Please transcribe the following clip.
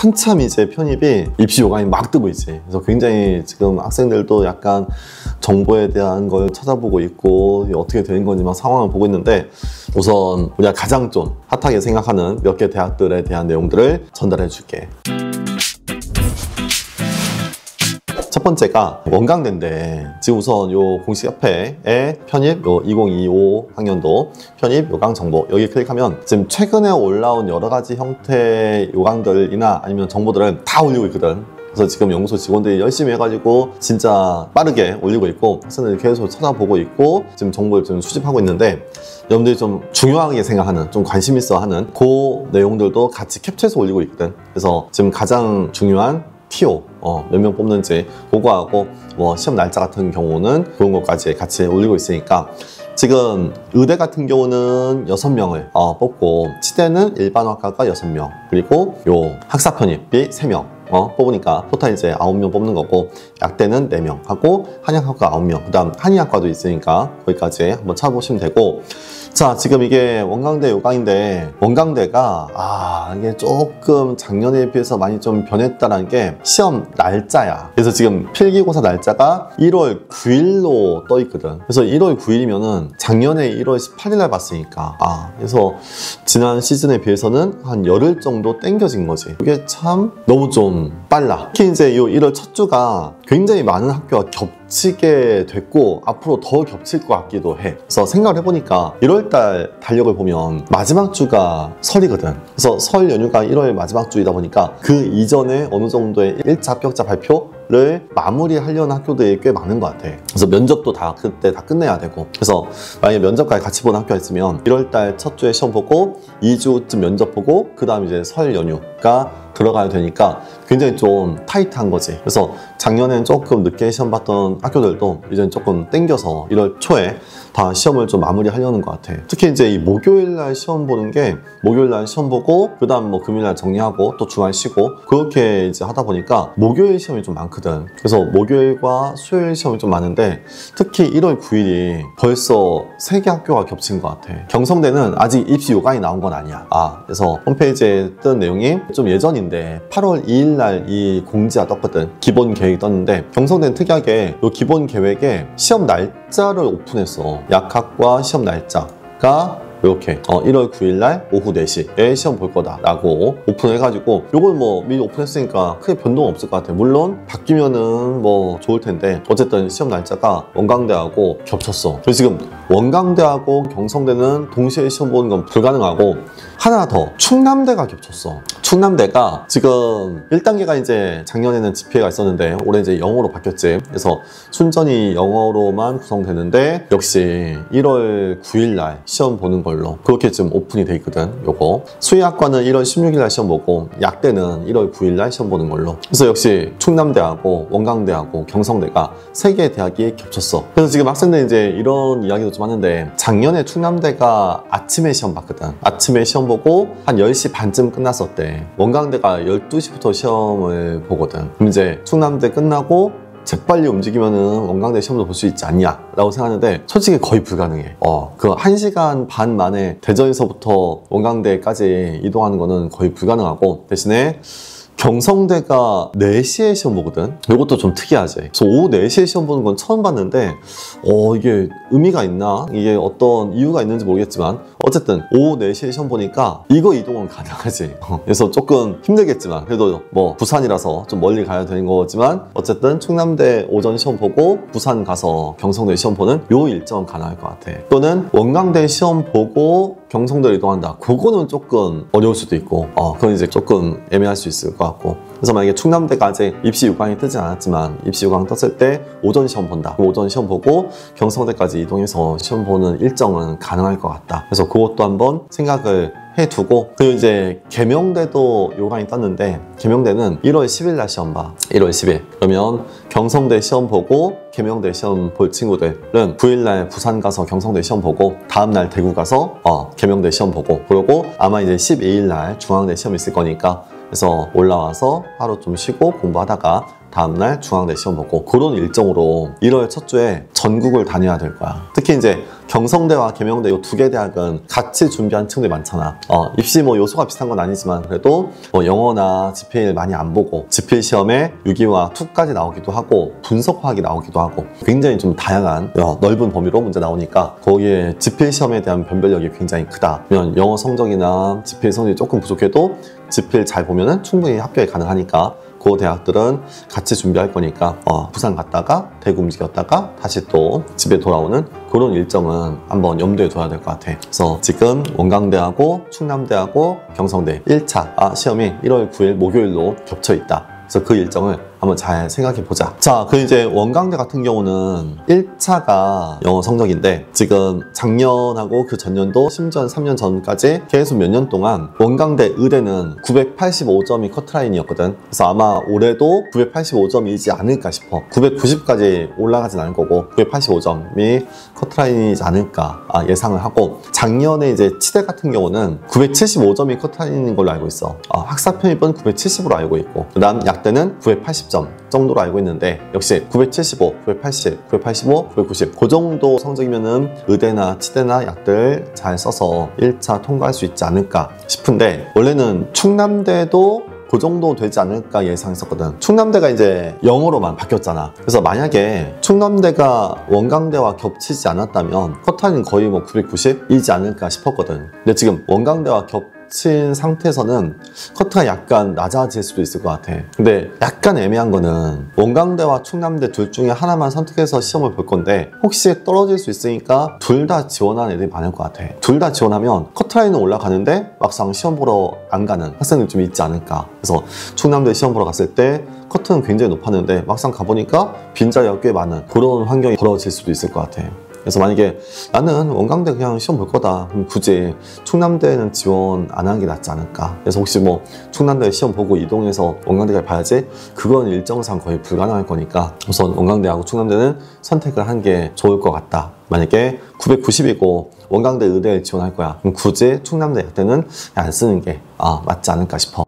한참 이제 편입이 입시 요강이 막 뜨고 있지. 그래서 굉장히 지금 학생들도 약간 정보에 대한 걸 찾아보고 있고 어떻게 되는 건지 막 상황을 보고 있는데, 우선 우리가 가장 좀 핫하게 생각하는 몇 개 대학들에 대한 내용들을 전달해 줄게. 첫 번째가 원광대인데, 지금 우선 요 공식 옆에 편입 요 2025 학년도 편입 요강 정보 여기 클릭하면 지금 최근에 올라온 여러 가지 형태의 요강들이나 아니면 정보들을 다 올리고 있거든. 그래서 지금 연구소 직원들이 열심히 해가지고 진짜 빠르게 올리고 있고, 학생들이 계속 찾아보고 있고 지금 정보를 좀 수집하고 있는데, 여러분들이 좀 중요하게 생각하는, 좀 관심 있어 하는 그 내용들도 같이 캡처해서 올리고 있거든. 그래서 지금 가장 중요한 TO 몇 명 뽑는지 그거하고 뭐 시험 날짜 같은 경우는 그런 것까지 같이 올리고 있으니까, 지금 의대 같은 경우는 6명을 뽑고, 치대는 일반학과가 6명, 그리고 요 학사 편입이 3명 뽑으니까 토탈 이제 9명 뽑는 거고, 약대는 4명 하고 한의학과 9명, 그 다음 한의학과도 있으니까 거기까지 한번 찾아보시면 되고. 자, 지금 이게 원광대 요강인데, 원광대가 이게 조금 작년에 비해서 많이 좀 변했다는 게 시험 날짜야. 그래서 지금 필기고사 날짜가 1월 9일로 떠 있거든. 그래서 1월 9일이면은 작년에 1월 18일 날 봤으니까, 그래서 지난 시즌에 비해서는 한 열흘 정도 땡겨진 거지. 이게 참 너무 좀 빨라. 특히 이제 이 1월 첫 주가 굉장히 많은 학교가 겹치게 됐고, 앞으로 더 겹칠 것 같기도 해. 그래서 생각을 해보니까 1월달 달력을 보면 마지막 주가 설이거든. 그래서 설 연휴가 1월 마지막 주이다 보니까 그 이전에 어느 정도의 1차 합격자 발표를 마무리하려는 학교들이 꽤 많은 것 같아. 그래서 면접도 다 그때 다 끝내야 되고, 그래서 만약에 면접까지 같이 보는 학교가 있으면 1월달 첫 주에 시험 보고 2주쯤 면접 보고 그 다음 이제 설 연휴가 들어가야 되니까 굉장히 좀 타이트한 거지. 그래서 작년엔 조금 늦게 시험 봤던 학교들도 이제는 조금 땡겨서 1월 초에 다 시험을 좀 마무리하려는 것 같아. 특히 이제 이 목요일날 시험 보는 게, 목요일날 시험 보고 그 다음 뭐 금요일날 정리하고 또 주말 쉬고 그렇게 이제 하다 보니까 목요일 시험이 좀 많거든. 그래서 목요일과 수요일 시험이 좀 많은데, 특히 1월 9일이 벌써 3개 학교가 겹친 것 같아. 경성대는 아직 입시 요강이 나온 건 아니야. 그래서 홈페이지에 뜬 내용이 좀 예전인데 8월 2일날 이 공지가 떴거든. 기본 계획이 떴는데, 경성대는 특이하게 이 기본 계획에 시험 날짜를 오픈했어. 약학과 시험 날짜가 이렇게 1월 9일날 오후 4시에 시험 볼 거다라고 오픈해가지고, 요걸 뭐 미리 오픈했으니까 크게 변동 없을 것 같아. 물론 바뀌면은 뭐 좋을 텐데, 어쨌든 시험 날짜가 원광대하고 겹쳤어. 그래서 지금 원광대하고 경성대는 동시에 시험 보는 건 불가능하고, 하나 더, 충남대가 겹쳤어. 충남대가 지금 1단계가 이제 작년에는 지피가 있었는데 올해 이제 영어로 바뀌었지. 그래서 순전히 영어로만 구성되는데, 역시 1월 9일날 시험 보는 걸로 그렇게 지금 오픈이 돼 있거든. 요거 수의학과는 1월 16일날 시험 보고, 약대는 1월 9일날 시험 보는 걸로. 그래서 역시 충남대하고 원광대하고 경성대가 3개의 대학이 겹쳤어. 그래서 지금 학생들이 이제 이런 이야기도 좀 하는데, 작년에 충남대가 아침에 시험 봤거든. 아침에 시험 보고 한 10시 반쯤 끝났었대. 원광대가 12시부터 시험을 보거든. 그럼 이제 충남대 끝나고 재빨리 움직이면은 원광대 시험도 볼 수 있지 않냐 라고 생각하는데, 솔직히 거의 불가능해. 그 1시간 반 만에 대전에서부터 원광대까지 이동하는 거는 거의 불가능하고, 대신에 경성대가 4시에 시험 보거든. 이것도 좀 특이하지. 그래서 오후 4시에 시험 보는 건 처음 봤는데, 이게 의미가 있나? 이게 어떤 이유가 있는지 모르겠지만, 어쨌든 오후 4시에 시험 보니까 이거 이동은 가능하지. 그래서 조금 힘들겠지만, 그래도 뭐 부산이라서 좀 멀리 가야 되는 거지만, 어쨌든 충남대 오전 시험 보고 부산 가서 경성대 시험 보는 요 일정은 가능할 것 같아. 또는 원광대 시험 보고 경성대로 이동한다. 그거는 조금 어려울 수도 있고, 그건 이제 조금 애매할 수 있을 것 같고. 그래서 만약에 충남대가 아직 입시 요강이 뜨지 않았지만, 입시 요강 떴을 때 오전 시험 본다. 오전 시험 보고 경성대까지 이동해서 시험 보는 일정은 가능할 것 같다. 그래서 그것도 한번 생각을 해두고, 그리고 이제 계명대도 요강이 떴는데, 계명대는 1월 10일 날 시험 봐. 1월 10일. 그러면 경성대 시험 보고 계명대 시험 볼 친구들은 9일 날 부산 가서 경성대 시험 보고, 다음날 대구 가서 계명대 시험 보고, 그리고 아마 이제 12일 날 중앙대 시험 있을 거니까, 그래서 올라와서 하루 좀 쉬고 공부하다가 다음날 중앙대 시험 보고 그런 일정으로 1월 첫 주에 전국을 다녀야 될 거야. 특히 이제 경성대와 계명대 이 두 개 대학은 같이 준비한 층들이 많잖아. 입시 뭐 요소가 비슷한 건 아니지만 그래도 뭐 영어나 지필 많이 안 보고 지필 시험에 유기와 투까지 나오기도 하고 분석화학이 나오기도 하고 굉장히 좀 다양한 넓은 범위로 문제 나오니까 거기에 지필 시험에 대한 변별력이 굉장히 크다. 그러면 영어 성적이나 지필 성적이 조금 부족해도 지필 잘 보면은 충분히 합격이 가능하니까 그 대학들은 같이 준비할 거니까 부산 갔다가 대구 움직였다가 다시 또 집에 돌아오는 그런 일정은 한번 염두에 둬야 될 것 같아. 그래서 지금 원광대하고 충남대하고 경성대 1차 시험이 1월 9일 목요일로 겹쳐 있다. 그래서 그 일정을 한번 잘 생각해 보자. 자, 그 이제 원광대 같은 경우는 1차가 영어 성적인데 지금 작년하고 그 전년도 심지어 3년 전까지 계속 몇 년 동안 원광대 의대는 985점이 커트라인이었거든. 그래서 아마 올해도 985점이지 않을까 싶어. 990까지 올라가진 않을 거고 985점이 커트라인이지 않을까 예상을 하고, 작년에 이제 치대 같은 경우는 975점이 커트라인인 걸로 알고 있어. 학사 편입은 970으로 알고 있고 그다음 약대는 980점 정도로 알고 있는데 역시 975, 980, 985, 990 그 정도 성적이면은 의대나 치대나 약들 잘 써서 1차 통과할 수 있지 않을까 싶은데, 원래는 충남대도 그 정도 되지 않을까 예상했었거든. 충남대가 이제 영어로만 바뀌었잖아. 그래서 만약에 충남대가 원광대와 겹치지 않았다면 커트라인은 거의 뭐 990이지 않을까 싶었거든. 근데 지금 원광대와 겹친 상태에서는 커트가 약간 낮아질 수도 있을 것 같아. 근데 약간 애매한 거는 원광대와 충남대 둘 중에 하나만 선택해서 시험을 볼 건데 혹시 떨어질 수 있으니까 둘 다 지원하는 애들이 많을 것 같아. 둘 다 지원하면 커트라인은 올라가는데 막상 시험 보러 안 가는 학생들 좀 있지 않을까. 그래서 충남대 시험 보러 갔을 때 커트는 굉장히 높았는데 막상 가보니까 빈자리가 꽤 많은 그런 환경이 벌어질 수도 있을 것 같아. 그래서 만약에 나는 원광대 그냥 시험 볼 거다, 그럼 굳이 충남대는 지원 안 하는 게 낫지 않을까. 그래서 혹시 뭐 충남대 시험 보고 이동해서 원광대를 봐야지, 그건 일정상 거의 불가능할 거니까 우선 원광대하고 충남대는 선택을 한 게 좋을 것 같다. 만약에 990이고 원광대 의대에 지원할 거야, 그럼 굳이 충남대 약대는 안 쓰는 게 맞지 않을까 싶어.